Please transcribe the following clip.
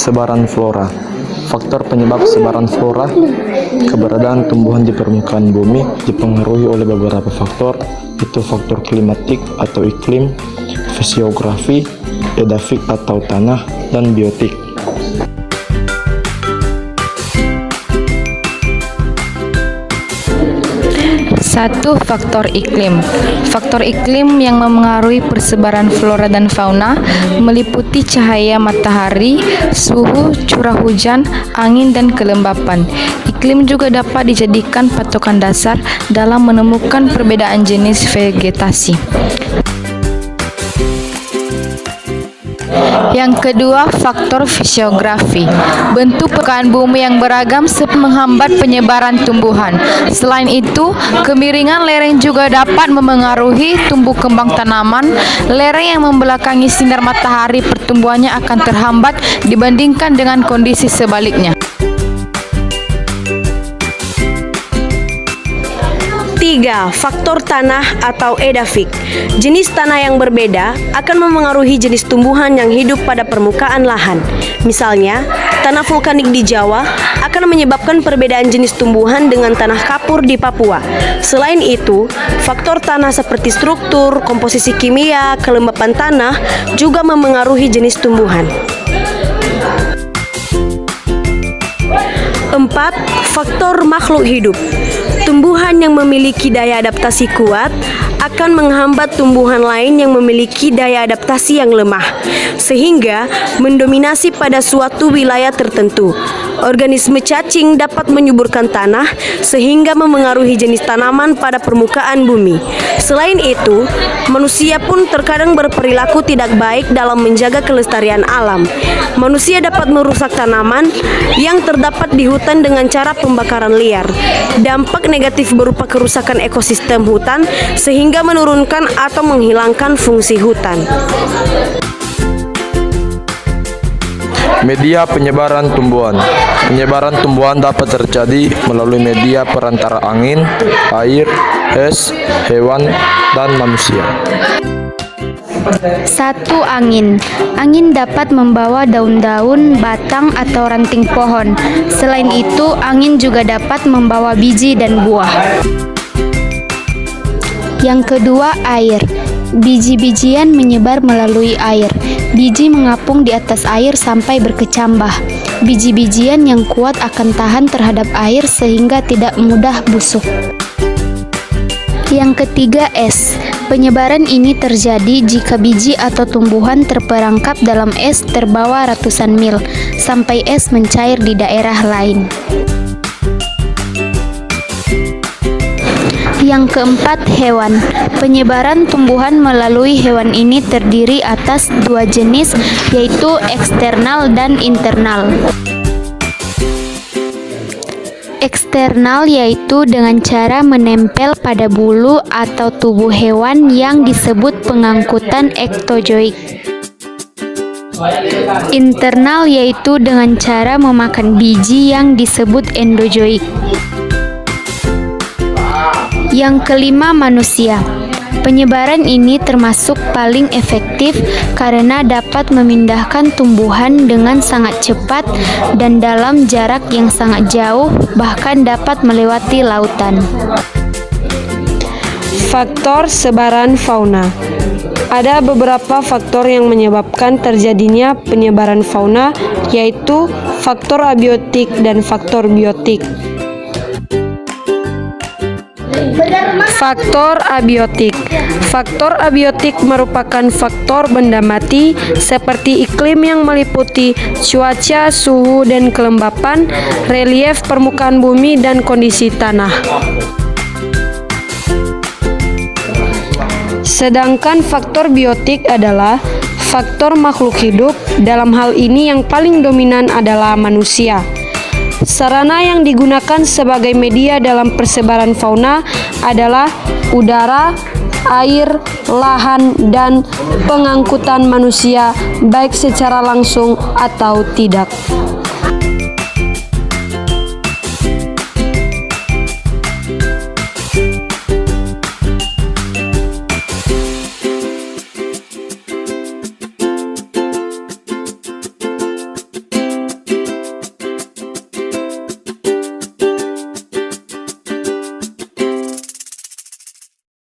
Sebaran flora. Faktor penyebab sebaran flora, keberadaan tumbuhan di permukaan bumi dipengaruhi oleh beberapa faktor, yaitu faktor klimatik atau iklim, fisiografi, edafik atau tanah, dan biotik. Satu, faktor iklim. Faktor iklim yang memengaruhi persebaran flora dan fauna meliputi cahaya matahari, suhu, curah hujan, angin, dan kelembapan. Iklim juga dapat dijadikan patokan dasar dalam menemukan perbedaan jenis vegetasi. Yang kedua, faktor fisiografi. Bentuk permukaan bumi yang beragam menghambat penyebaran tumbuhan. Selain itu, kemiringan lereng juga dapat memengaruhi tumbuh kembang tanaman. Lereng yang membelakangi sinar matahari pertumbuhannya akan terhambat dibandingkan dengan kondisi sebaliknya. 3. Faktor tanah atau edafik. Jenis tanah yang berbeda akan memengaruhi jenis tumbuhan yang hidup pada permukaan lahan. Misalnya, tanah vulkanik di Jawa akan menyebabkan perbedaan jenis tumbuhan dengan tanah kapur di Papua. Selain itu, faktor tanah seperti struktur, komposisi kimia, kelembapan tanah juga memengaruhi jenis tumbuhan. 4. Faktor makhluk hidup. Tumbuhan yang memiliki daya adaptasi kuat akan menghambat tumbuhan lain yang memiliki daya adaptasi yang lemah, sehingga mendominasi pada suatu wilayah tertentu. Organisme cacing dapat menyuburkan tanah sehingga memengaruhi jenis tanaman pada permukaan bumi. Selain itu, manusia pun terkadang berperilaku tidak baik dalam menjaga kelestarian alam. Manusia dapat merusak tanaman yang terdapat di hutan dengan cara pembakaran liar. Dampak negatif berupa kerusakan ekosistem hutan sehingga menurunkan atau menghilangkan fungsi hutan. Media penyebaran tumbuhan. Penyebaran tumbuhan dapat terjadi melalui media perantara angin, air, es, hewan, dan manusia. 1. Angin. Angin dapat membawa daun-daun, batang, atau ranting pohon. Selain itu, angin juga dapat membawa biji dan buah. Yang kedua, air. Biji-bijian menyebar melalui air. Biji mengapung di atas air sampai berkecambah. Biji-bijian yang kuat akan tahan terhadap air sehingga tidak mudah busuk. Yang ketiga, es. Penyebaran ini terjadi jika biji atau tumbuhan terperangkap dalam es terbawa ratusan mil, sampai es mencair di daerah lain. Yang keempat, hewan. Penyebaran tumbuhan melalui hewan ini terdiri atas dua jenis, yaitu eksternal dan internal. Eksternal yaitu dengan cara menempel pada bulu atau tubuh hewan yang disebut pengangkutan ektozoik. Internal yaitu dengan cara memakan biji yang disebut endozoik. Yang kelima, manusia. Penyebaran ini termasuk paling efektif karena dapat memindahkan tumbuhan dengan sangat cepat dan dalam jarak yang sangat jauh, bahkan dapat melewati lautan. Faktor sebaran fauna. Ada beberapa faktor yang menyebabkan terjadinya penyebaran fauna, yaitu faktor abiotik dan faktor biotik. Faktor abiotik. Faktor abiotik merupakan faktor benda mati seperti iklim yang meliputi cuaca, suhu, dan kelembapan, relief permukaan bumi, dan kondisi tanah. Sedangkan faktor biotik adalah faktor makhluk hidup, dalam hal ini yang paling dominan adalah manusia. Sarana yang digunakan sebagai media dalam persebaran fauna adalah udara, air, lahan, dan pengangkutan manusia, baik secara langsung atau tidak.